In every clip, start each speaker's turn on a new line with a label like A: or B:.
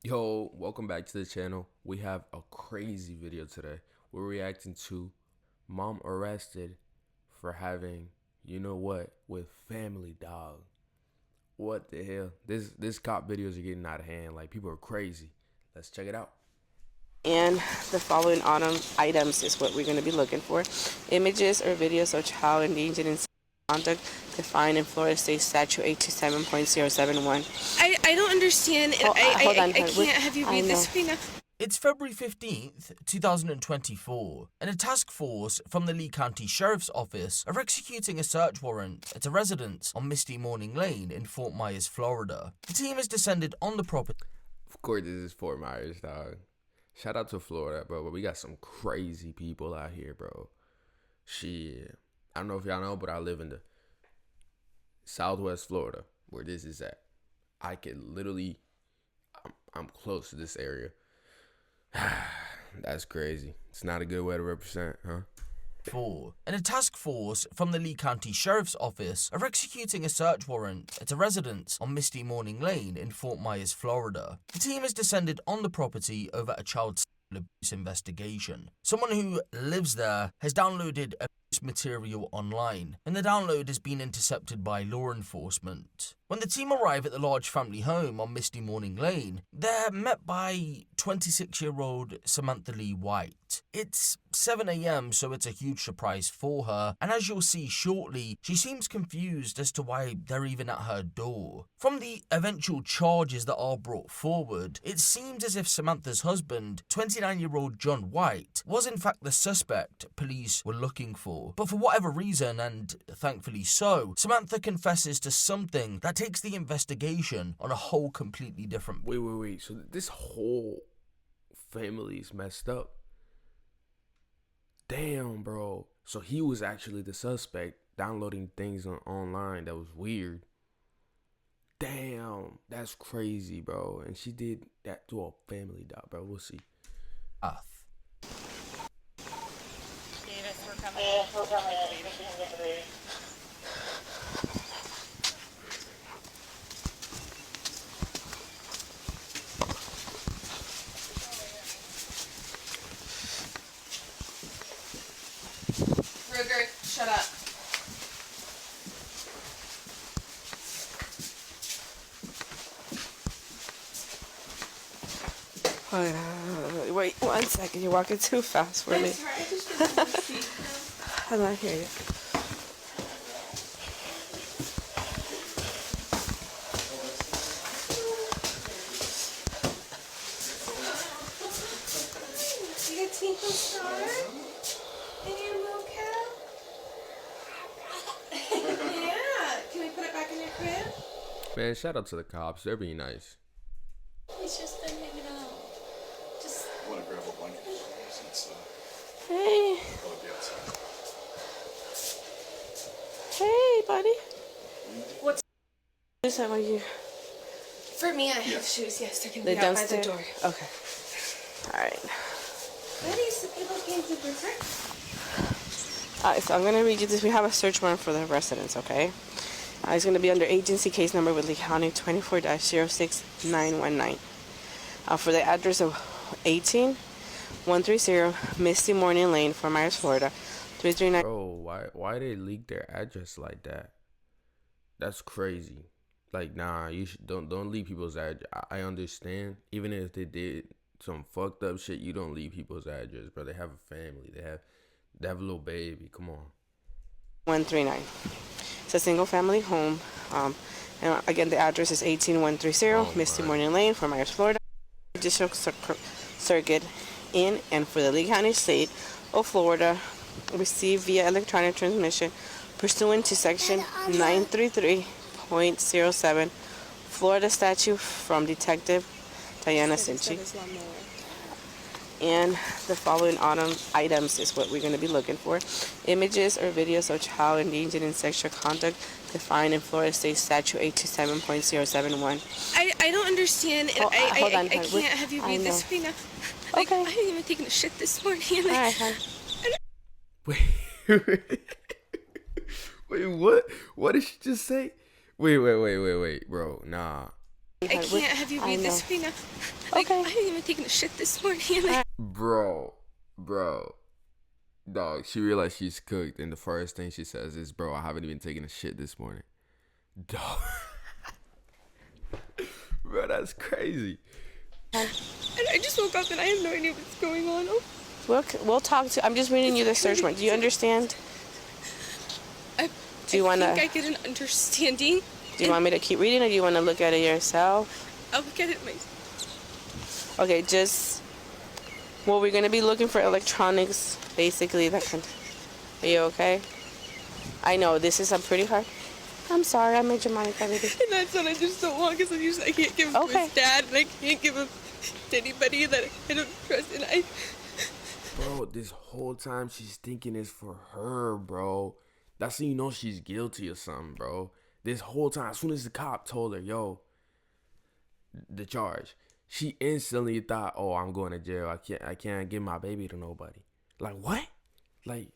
A: Yo, welcome back to the channel. We have a crazy video today. We're reacting to mom arrested for having, you know what, with family dog. What the hell? This cop videos are getting out of hand. Like, people are crazy. Let's check it out.
B: And the following items is what we're going to be looking for. Images or videos of child engaging in conduct defined in Florida State Statute 827.071.
C: I don't understand.
B: Hold on,
C: I can't have you read this right now.
D: It's February 15th, 2024, and a task force from the Lee County Sheriff's Office are executing a search warrant at a residence on Misty Morning Lane in Fort Myers, Florida. The team has descended on the property.
A: Of course, this is Fort Myers, dog. Shout out to Florida, bro. But we got some crazy people out here, bro. Shit. I don't know if y'all know, but I live in the Southwest Florida, where this is at. I can literally, I'm close to this area. That's crazy. It's not a good way to represent, huh?
D: And a task force from the Lee County Sheriff's Office are executing a search warrant at a residence on Misty Morning Lane in Fort Myers, Florida. The team has descended on the property over a child sexual abuse investigation. Someone who lives there has downloaded abuse material online, and the download has been intercepted by law enforcement. When the team arrive at the large family home on Misty Morning Lane, they're met by 26-year-old Samantha Lee White. It's 7 a.m., so it's a huge surprise for her, and as you'll see shortly, she seems confused as to why they're even at her door. From the eventual charges that are brought forward, it seems as if Samantha's husband, 29-year-old John White, was in fact the suspect police were looking for. But for whatever reason, and thankfully so, Samantha confesses to something that takes the investigation on a whole completely different...
A: Wait. So this whole family is messed up. Damn, bro. So he was actually the suspect downloading things online that was weird. Damn, that's crazy, bro. And she did that to a family dog, bro. We'll see.
C: Davis, we're coming. Ruger, shut up.
B: Wait 1 second. You're walking too fast for me.
C: I'm sorry, I just didn't have a seat.
B: I'm not hear you.
C: You got Tinkle Star in your mocap? Yeah. Can we put it back in your crib?
A: Man, shout out to the cops. They're being nice.
C: He's just been hanging out. Just.
E: I want to grab a blanket since
B: Hey.
E: I'll be outside.
B: Hey, buddy.
C: What's
B: Is that what you...
C: for me? I have shoes. Yes, they're gonna
B: The
C: be out by the
B: downstairs?
C: door.
B: Okay. Alright.
C: What is it looking super
B: Alright, so I'm going to read you this. We have a search warrant for the residence, okay? It's going to be under agency case number with Lee County 24-06919. For the address of 18130 Misty Morning Lane, Fort Myers, Florida. 339.
A: Bro, why they leak their address like that? That's crazy. Like, nah, you don't leave people's address. I understand. Even if they did some fucked up shit, you don't leave people's address, bro. They have a family. They have a little baby. Come on.
B: 139. It's a single family home. And again, the address is 18130 Misty Morning Lane, Fort Myers, Florida. Judicial Circuit in and for the Lee County State of Florida, received via electronic transmission pursuant to section 933.07 Florida statute from Detective Diana Sinchi. And the following items is what we're going to be looking for. Images or videos of child engaging in sexual conduct defined in Florida State Statute 827.071.
C: I don't understand.
B: Hold on,
C: I can't have you read this right now. Like,
B: Okay.
C: I haven't even taken a shit this morning. And
B: Alright, hon.
A: Wait, wait, what? What did she just say? Wait, bro. Nah,
C: I can't have you read this right now. Like,
B: Okay.
C: I haven't even taken a shit this morning. And I
A: Bro. Dog, she realized she's cooked, and the first thing she says is, bro, I haven't even taken a shit this morning. Dog. Bro, that's crazy.
C: and I just woke up and I have no idea what's going on. Oh,
B: We'll talk to. I'm just reading you the search warrant. Do you understand? Do you
C: I
B: wanna?
C: think I get an understanding.
B: Do you want me to keep reading, or do you want to look at it yourself?
C: I'll look at it myself.
B: Okay, just. Well, we're gonna be looking for electronics, basically. That kind. Are you okay? I know this is a pretty hard. I'm sorry, I made your mind everything.
C: And that's what I just don't want because I can't give him to
B: Okay.
C: his dad and I can't give him to anybody that I don't trust. And I.
A: Bro, this whole time she's thinking it's for her, bro. That's how you know she's guilty or something, bro. This whole time, as soon as the cop told her, yo, the charge, she instantly thought, oh, I'm going to jail. I can't give my baby to nobody. Like, what? Like,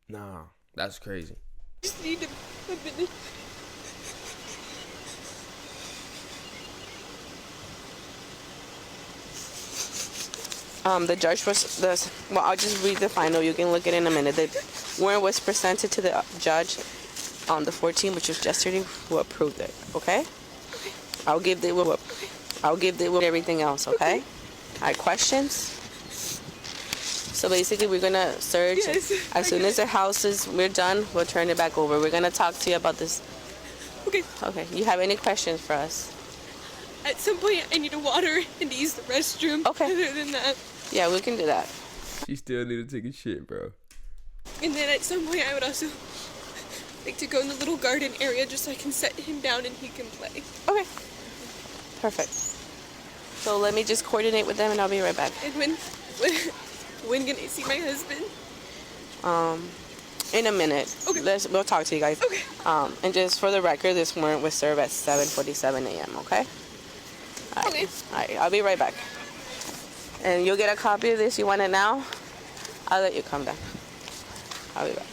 A: nah, that's crazy.
C: Just need a minute.
B: The judge was well. I'll just read the final. You can look at it in a minute. The warrant was presented to the judge on the 14th, which was yesterday, who approved it. Okay. I'll give the with everything else. Okay. All right. Questions. So basically, we're gonna search.
C: Yes,
B: As soon as the house is, we're done, we'll turn it back over. We're gonna talk to you about this.
C: Okay.
B: Okay. You have any questions for us?
C: At some point, I need a water and to use the restroom.
B: Okay.
C: Other than that.
B: Yeah, we can do that.
A: She still need to take a shit, bro.
C: And then at some point, I would also like to go in the little garden area just so I can set him down and he can play.
B: Okay. Perfect. So let me just coordinate with them, and I'll be right back.
C: And when can I see my husband?
B: In a minute.
C: Okay.
B: We'll talk to you guys.
C: Okay.
B: And just for the record, this warrant was served at 7:47 a.m. Okay. All right.
C: Okay.
B: All right. I'll be right back. And you'll get a copy of this. You want it now? I'll let you come back. I'll be back.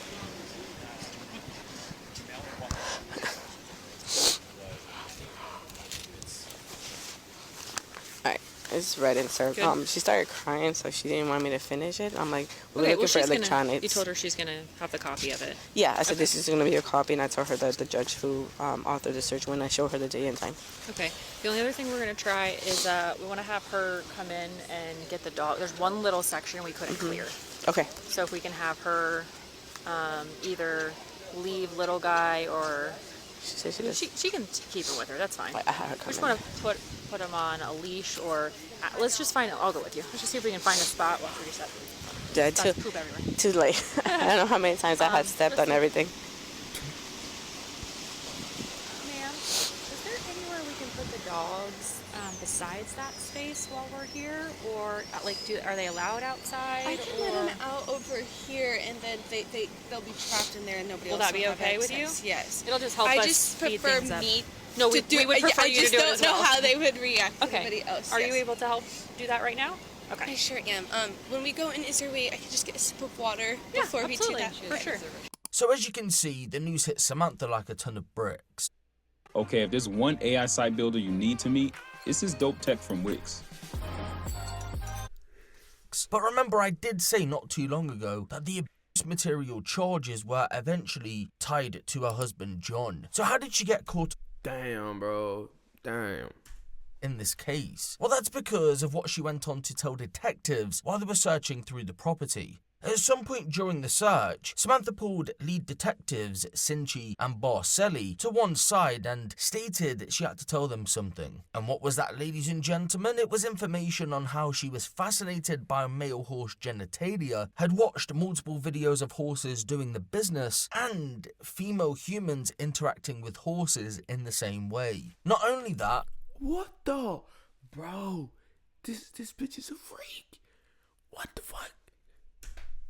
B: All right. It's read and served.
F: Good.
B: She started crying, so she didn't want me to finish it. I'm like, we're
F: Okay,
B: looking
F: well,
B: for
F: she's
B: electronics.
F: gonna. You told her she's gonna have the copy of it.
B: Yeah, I said this is going to be a copy, and I told her that the judge who authored the search when I showed her the day and time.
F: Okay. The only other thing we're gonna try is we want to have her come in and get the dog. There's one little section we couldn't clear,
B: Okay.
F: so if we can have her either leave little guy or
B: She said she does.
F: she can keep it with her. That's fine.
B: I had her
F: We
B: come
F: just
B: in.
F: want to put him on a leash or let's just find. I'll go with you. Let's just see if we can find a spot. Watch where you step.
B: Yeah,
F: That's poop everywhere.
B: too late. I don't know how many times I had stepped on everything.
F: Ma'am, is there anywhere we can put the dogs besides that space while we're here, or are they allowed outside?
C: I can let him out over here, and then they'll be trapped in there, and nobody
F: Will
C: else
F: that be
C: will have
F: okay with you?
C: access. Yes.
F: It'll just help
C: I
F: us
C: just
F: speed
C: prefer
F: things up.
C: me.
F: No, we
C: to do
F: would
C: it.
F: prefer
C: I
F: you to
C: just
F: do it
C: don't
F: as
C: know
F: well.
C: how they would react to
F: Okay.
C: anybody else.
F: Are
C: yes.
F: you able to help do that right now?
C: I
F: Okay.
C: sure am. When we go in, is there a way I can just get a sip of water
F: Yeah,
C: before we do
F: absolutely,
C: that?
F: for sure.
D: So as you can see, the news hit Samantha like a ton of bricks.
G: Okay, if there's one AI site builder you need to meet, it's this dope tech from Wix.
D: But remember, I did say not too long ago that the abuse material charges were eventually tied to her husband John. So how did she get caught
A: Damn, bro. Damn.
D: in this case? Well, that's because of what she went on to tell detectives while they were searching through the property. At some point during the search, Samantha pulled lead detectives Cinchi and Barcelli to one side and stated she had to tell them something. And what was that, ladies and gentlemen? It was information on how she was fascinated by male horse genitalia, had watched multiple videos of horses doing the business, and female humans interacting with horses in the same way. Not only that,
A: What the? Bro, this bitch is a freak. What the fuck?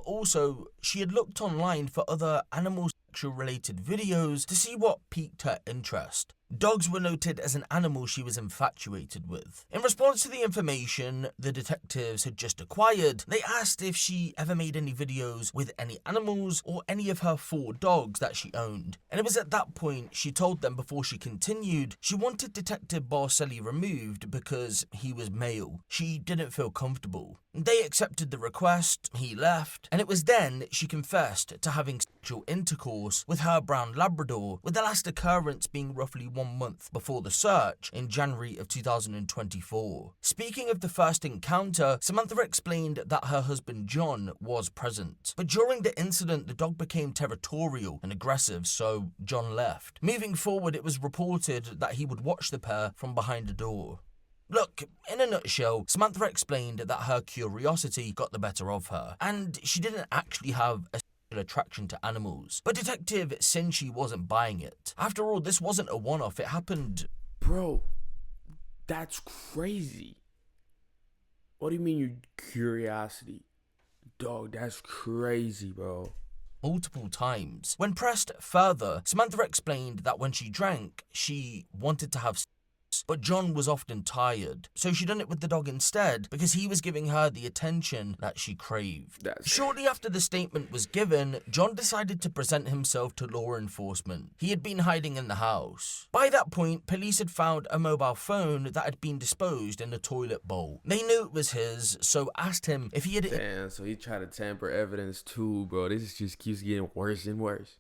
D: also, she had looked online for other animal sexual related videos to see what piqued her interest. Dogs were noted as an animal she was infatuated with. In response to the information the detectives had just acquired, they asked if she ever made any videos with any animals or any of her 4 dogs that she owned. And it was at that point she told them before she continued she wanted Detective Barcelli removed because he was male. She didn't feel comfortable. They accepted the request, he left, and it was then she confessed to having sexual intercourse with her brown Labrador, with the last occurrence being roughly 1 month before the search in January of 2024. Speaking of the first encounter, Samantha explained that her husband John was present, but during the incident the dog became territorial and aggressive, so John left. Moving forward, it was reported that he would watch the pair from behind a door. Look, in a nutshell, Samantha explained that her curiosity got the better of her, and she didn't actually have a sexual attraction to animals. But Detective Sinchi wasn't buying it. After all, this wasn't a one-off, it happened...
A: Bro, that's crazy. What do you mean your curiosity? Dog, that's crazy, bro.
D: Multiple times. When pressed further, Samantha explained that when she drank, she wanted to have sex, but John was often tired, so she done it with the dog instead because he was giving her the attention that she craved. Shortly after the statement was given, John decided to present himself to law enforcement. He had been hiding in the house. By that point, police had found a mobile phone that had been disposed in a toilet bowl. They knew it was his, so asked him if he had...
A: Damn, so he tried to tamper evidence too, bro. This just keeps getting worse and worse.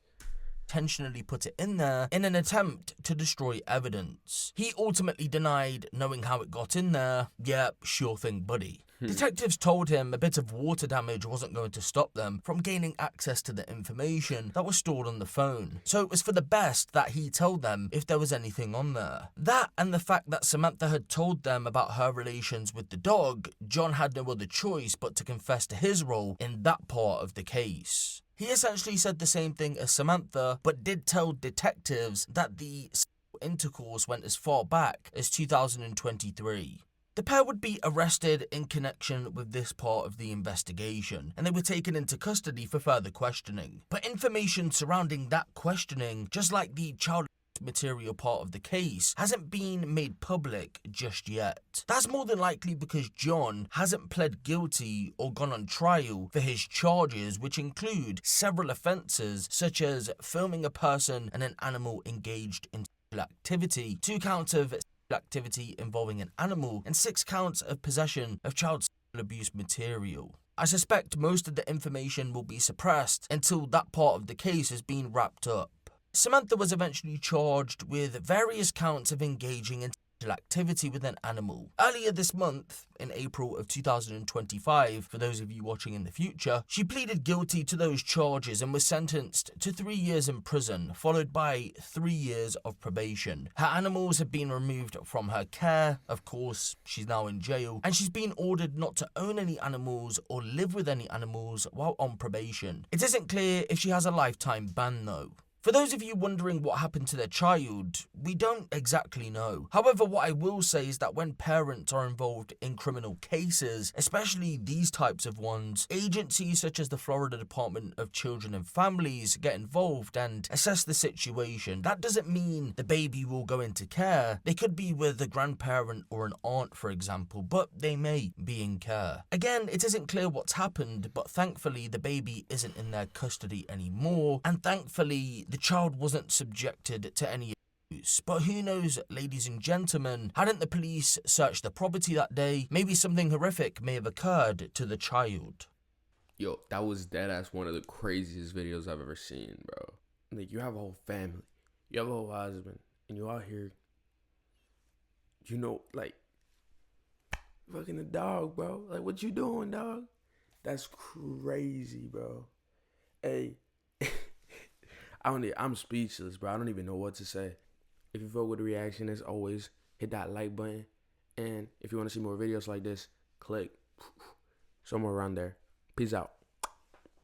D: Intentionally put it in there in an attempt to destroy evidence. He ultimately denied knowing how it got in there. Yeah, sure thing, buddy. Detectives told him a bit of water damage wasn't going to stop them from gaining access to the information that was stored on the phone. So it was for the best that he told them if there was anything on there. That and the fact that Samantha had told them about her relations with the dog, John had no other choice but to confess to his role in that part of the case. He essentially said the same thing as Samantha, but did tell detectives that the intercourse went as far back as 2023. The pair would be arrested in connection with this part of the investigation, and they were taken into custody for further questioning. But information surrounding that questioning, just like the child material part of the case, hasn't been made public just yet. That's more than likely because John hasn't pled guilty or gone on trial for his charges, which include several offences such as filming a person and an animal engaged in sexual activity, 2 counts of sexual activity involving an animal, and 6 counts of possession of child sexual abuse material. I suspect most of the information will be suppressed until that part of the case has been wrapped up. Samantha was eventually charged with various counts of engaging in sexual activity with an animal. Earlier this month, in April of 2025, for those of you watching in the future, she pleaded guilty to those charges and was sentenced to 3 years in prison, followed by 3 years of probation. Her animals have been removed from her care, of course, she's now in jail, and she's been ordered not to own any animals or live with any animals while on probation. It isn't clear if she has a lifetime ban though. For those of you wondering what happened to their child, we don't exactly know. However, what I will say is that when parents are involved in criminal cases, especially these types of ones, agencies such as the Florida Department of Children and Families get involved and assess the situation. That doesn't mean the baby will go into care. They could be with a grandparent or an aunt, for example, but they may be in care. Again, it isn't clear what's happened, but thankfully the baby isn't in their custody anymore, and thankfully the child wasn't subjected to any abuse. But who knows, ladies and gentlemen, hadn't the police searched the property that day, maybe something horrific may have occurred to the child.
A: Yo, that was deadass one of the craziest videos I've ever seen, bro. Like, you have a whole family, you have a whole husband, and you out here, you know, like, fucking a dog, bro. Like, what you doing, dog? That's crazy, bro. Hey, I'm speechless, bro. I don't even know what to say. If you vote with a reaction, as always, hit that like button. And if you want to see more videos like this, click somewhere around there. Peace out.